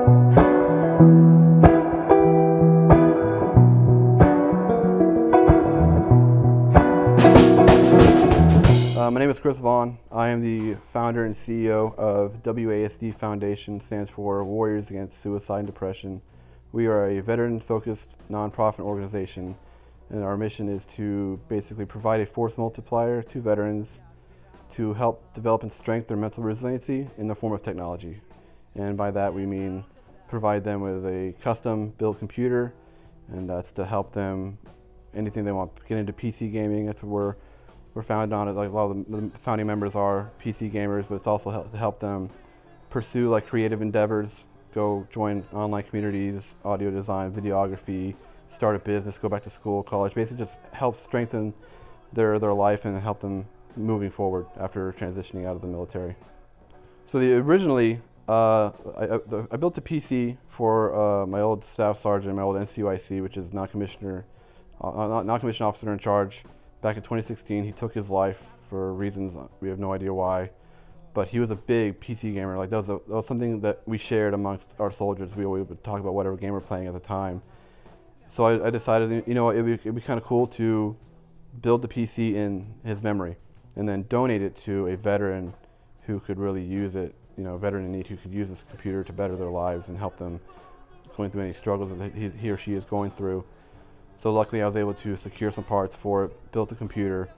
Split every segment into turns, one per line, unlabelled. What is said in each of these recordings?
My name is Chris Vaughn. I am the founder and CEO of WASD Foundation, stands for Warriors Against Suicide and Depression. We are a veteran-focused nonprofit organization, and our mission is to basically provide a force multiplier to veterans to help develop and strengthen their mental resiliency in the form of technology. And by that we mean provide them with a custom-built computer, and that's to help them anything they want. Get into PC gaming. That's what we're founded on it. Like a lot of the founding members are PC gamers, but it's also to help them pursue like creative endeavors, go join online communities, audio design, videography, start a business, go back to school, college. Basically just help strengthen their life and help them moving forward after transitioning out of the military. So originally, I built a PC for my old staff sergeant, my old NCOIC, which is non-commissioned officer in charge. Back in 2016, he took his life for reasons we have no idea why, but he was a big PC gamer. Like that was something that we shared amongst our soldiers. We always would talk about whatever game we're playing at the time. So I decided, you know, it'd be kind of cool to build the PC in his memory and then donate it to a veteran who could really use it, you know, a veteran in need who could use this computer to better their lives and help them going through any struggles that he or she is going through. So luckily I was able to secure some parts for it, built a computer,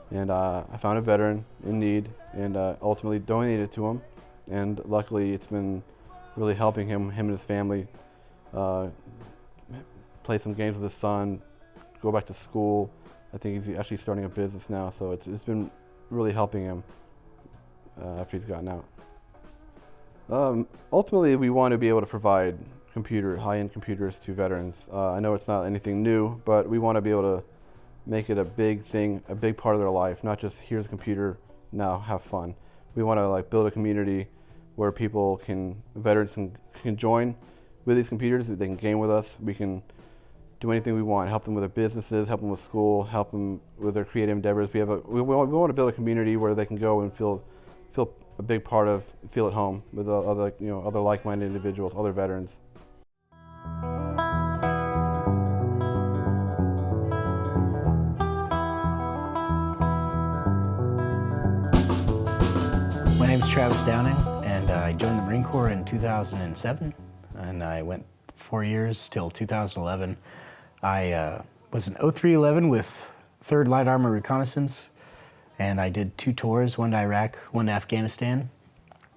and I found a veteran in need and ultimately donated it to him. And luckily it's been really helping him and his family play some games with his son, go back to school. I think he's actually starting a business now, so it's been really helping him after he's gotten out. Ultimately we want to be able to provide high-end computers to veterans. I know it's not anything new, but we want to be able to make it a big thing, a big part of their life, not just here's a computer, now have fun. We want to like build a community where veterans can join with these computers, they can game with us, we can do anything we want, help them with their businesses, help them with school, help them with their creative endeavors. We want to build a community where they can go and feel a big part of, feel at home with other like-minded individuals, other veterans.
My name is Travis Downing, and I joined the Marine Corps in 2007, and I went 4 years till 2011. I was an 0311 with 3rd Light Armor Reconnaissance, and I did 2 tours, one to Iraq, one to Afghanistan.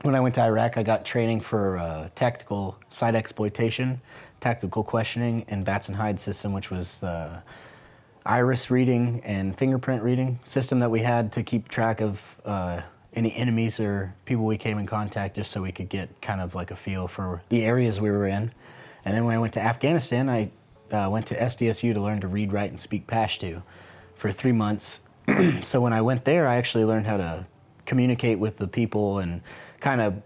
When I went to Iraq, I got training for tactical site exploitation, tactical questioning, and Bats and Hide system, which was the iris reading and fingerprint reading system that we had to keep track of any enemies or people we came in contact, just so we could get kind of like a feel for the areas we were in. And then when I went to Afghanistan, I went to SDSU to learn to read, write, and speak Pashto for 3 months. So when I went there, I actually learned how to communicate with the people and kind of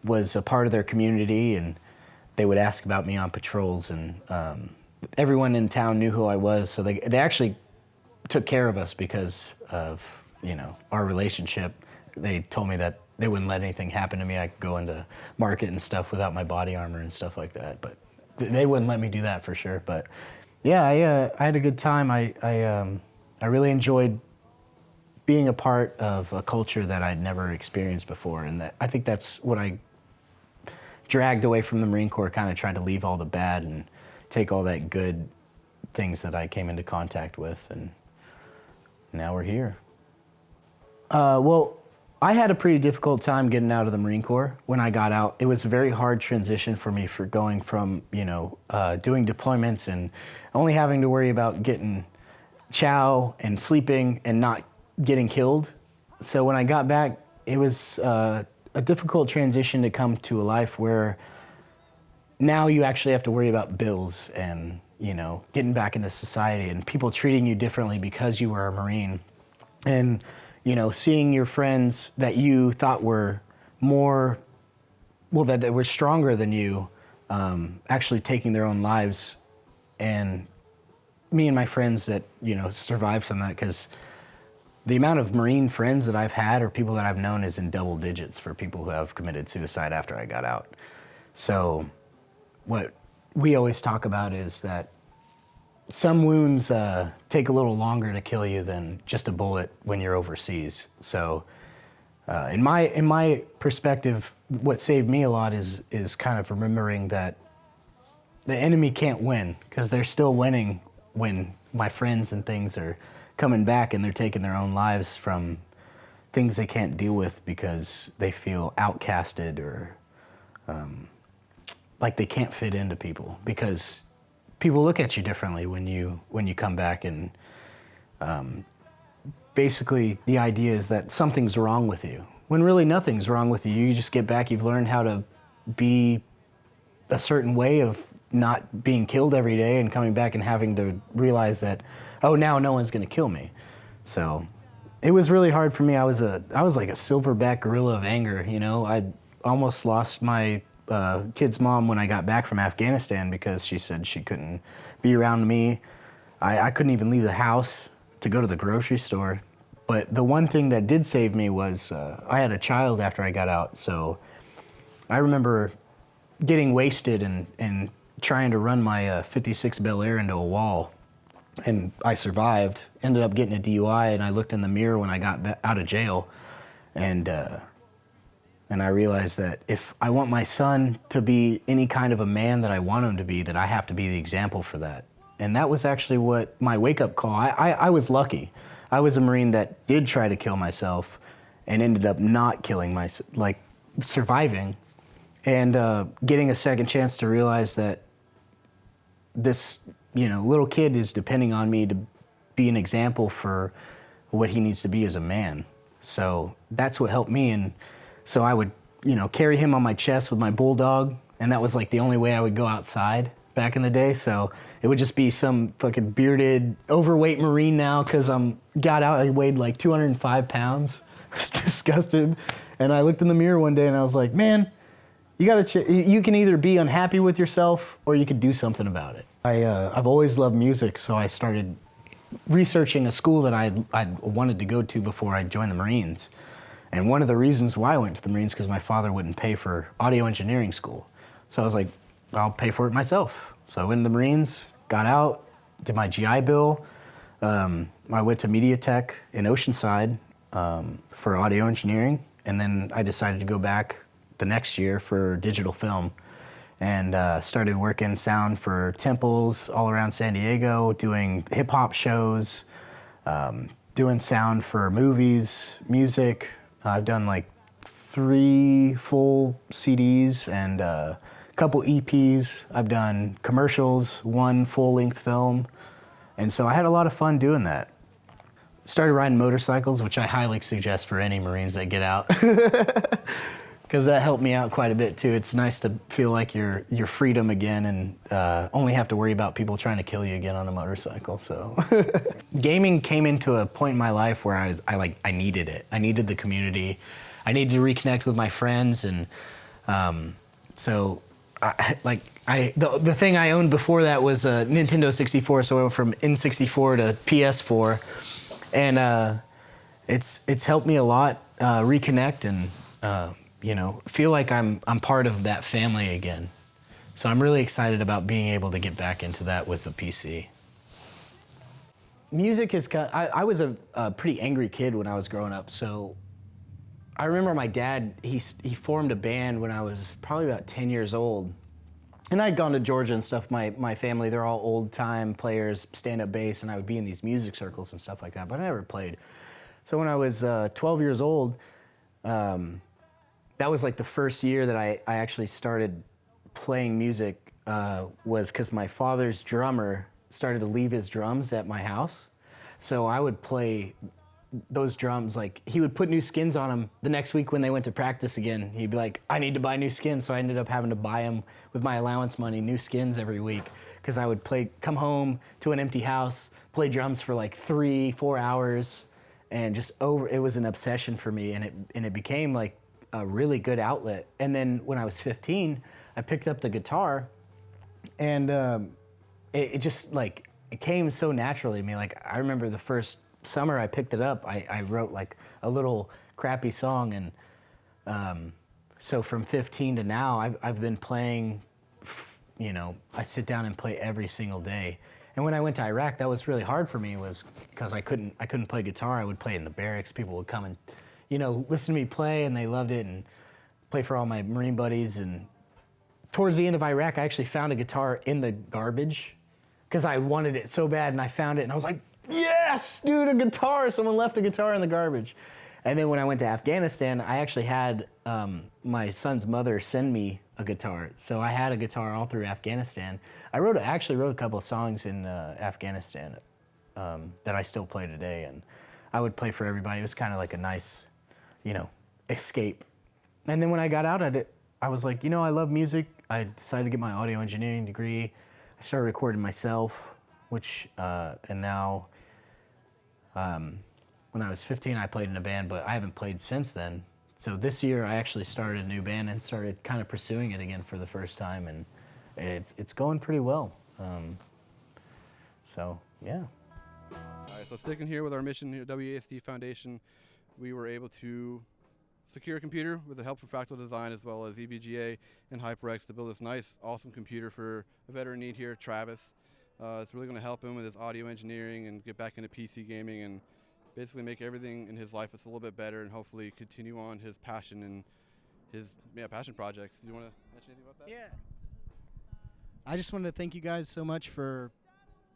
was a part of their community, and they would ask about me on patrols, and everyone in town knew who I was, so they actually took care of us because of, you know, our relationship. They told me that they wouldn't let anything happen to me. I could go into market and stuff without my body armor and stuff like that, but they wouldn't let me do that for sure. But yeah, I had a good time. I really enjoyed being a part of a culture that I'd never experienced before, and I think that's what I dragged away from the Marine Corps, kind of tried to leave all the bad and take all that good things that I came into contact with, and now we're here. Well, I had a pretty difficult time getting out of the Marine Corps. When I got out, it was a very hard transition for me, for going from, you know, doing deployments and only having to worry about getting chow and sleeping and not getting killed. So when I got back, it was a difficult transition to come to a life where now you actually have to worry about bills and, you know, getting back into society and people treating you differently because you were a Marine. And, you know, seeing your friends that you thought were more, well, that were stronger than you, actually taking their own lives. And me and my friends that, you know, survived from that, because the amount of Marine friends that I've had or people that I've known is in double digits for people who have committed suicide after I got out. So what we always talk about is that some wounds take a little longer to kill you than just a bullet when you're overseas. So in my perspective, what saved me a lot is kind of remembering that the enemy can't win, because they're still winning when my friends and things are coming back and they're taking their own lives from things they can't deal with because they feel outcasted or like they can't fit into people, because people look at you differently when you come back. And basically the idea is that something's wrong with you, when really nothing's wrong with you. You just get back, you've learned how to be a certain way of not being killed every day, and coming back and having to realize that, oh, now no one's going to kill me. So it was really hard for me. I was like a silverback gorilla of anger. You know, I almost lost my kid's mom when I got back from Afghanistan, because she said she couldn't be around me. I couldn't even leave the house to go to the grocery store. But the one thing that did save me was I had a child after I got out. So I remember getting wasted and trying to run my 56 Bel Air into a wall. And I survived, ended up getting a DUI, and I looked in the mirror when I got out of jail. And I realized that if I want my son to be any kind of a man that I want him to be, that I have to be the example for that. And that was actually what my wake-up call. I was lucky. I was a Marine that did try to kill myself and ended up not killing myself, like surviving, and getting a second chance to realize that this, little kid is depending on me to be an example for what he needs to be as a man. So that's what helped me. And so I would, carry him on my chest with my bulldog, and that was like the only way I would go outside back in the day. So it would just be some fucking bearded, overweight Marine now, because got out, I weighed like 205 pounds. I was disgusted. And I looked in the mirror one day and I was like, man, you can either be unhappy with yourself or you could do something about it. I've always loved music, so I started researching a school that I wanted to go to before I joined the Marines. And one of the reasons why I went to the Marines, because my father wouldn't pay for audio engineering school. So I was like, I'll pay for it myself. So I went to the Marines, got out, did my GI Bill. I went to Media Tech in Oceanside for audio engineering. And then I decided to go back the next year for digital film, and started working sound for temples all around San Diego, doing hip hop shows, doing sound for movies, music. I've done like 3 full CDs and a couple EPs. I've done commercials, 1 full-length film. And so I had a lot of fun doing that. Started riding motorcycles, which I highly suggest for any Marines that get out, because that helped me out quite a bit too. It's nice to feel like you're freedom again, and only have to worry about people trying to kill you again on a motorcycle. So gaming came into a point in my life where I needed it. I needed the community. I needed to reconnect with my friends, and so the thing I owned before that was a Nintendo 64. So I went from N64 to PS4, and it's helped me a lot reconnect and feel like I'm part of that family again. So I'm really excited about being able to get back into that with the PC. Music is I was a pretty angry kid when I was growing up. So I remember my dad, he formed a band when I was probably about 10 years old. And I'd gone to Georgia and stuff. My family, they're all old-time players, stand-up bass, and I would be in these music circles and stuff like that, but I never played. So when I was 12 years old, that was like the first year that I actually started playing music, was because my father's drummer started to leave his drums at my house. So I would play those drums, like he would put new skins on them the next week when they went to practice again. He'd be like, I need to buy new skins. So I ended up having to buy them with my allowance money, new skins every week, because I would come home to an empty house, play drums for like 3-4 hours, and it was an obsession for me, and it became like a really good outlet. And then when I was 15, I picked up the guitar, and it just like, it came so naturally to me. Like I remember the first summer I picked it up, I wrote like a little crappy song, and so from 15 to now, I've been playing I sit down and play every single day. And when I went to Iraq, that was really hard for me, was because I couldn't play guitar. I would play in the barracks. People would come and, listen to me play, and they loved it, and play for all my Marine buddies. And towards the end of Iraq, I actually found a guitar in the garbage because I wanted it so bad, and I found it, and I was like, yes, dude, a guitar. Someone left a guitar in the garbage. And then when I went to Afghanistan, I actually had my son's mother send me a guitar. So I had a guitar all through Afghanistan. I actually wrote a couple of songs in Afghanistan that I still play today, and I would play for everybody. It was kind of like a nice, escape. And then when I got out at it, I was like, I love music. I decided to get my audio engineering degree. I started recording myself, and now, when I was 15, I played in a band, but I haven't played since then. So this year, I actually started a new band and started kind of pursuing it again for the first time, and it's going pretty well. So yeah.
All right, so sticking here with our mission here at WASD Foundation, we were able to secure a computer with the help from Fractal Design as well as EVGA and HyperX to build this nice, awesome computer for a veteran need here, Travis. It's really going to help him with his audio engineering and get back into PC gaming and basically make everything in his life that's a little bit better, and hopefully continue on his passion and his passion projects. Do you want to mention anything about that?
Yeah. I just wanted to thank you guys so much for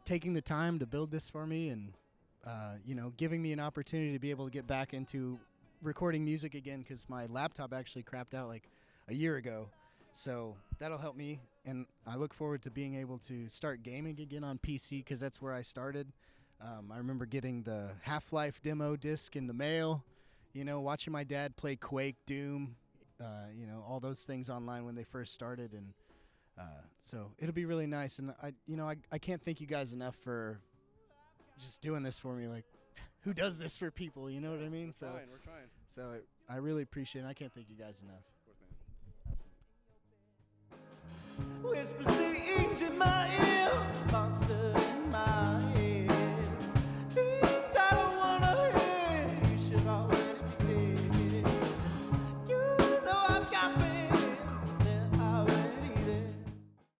taking the time to build this for me, and giving me an opportunity to be able to get back into recording music again, because my laptop actually crapped out like a year ago. So that'll help me, and I look forward to being able to start gaming again on PC, because that's where I started. I remember getting the Half-Life demo disc in the mail, watching my dad play Quake, Doom, all those things online when they first started. And so it'll be really nice. And I can't thank you guys enough for just doing this for me. Like, who does this for people? You know what I mean?
We're trying.
So I really appreciate it. I can't thank you guys enough.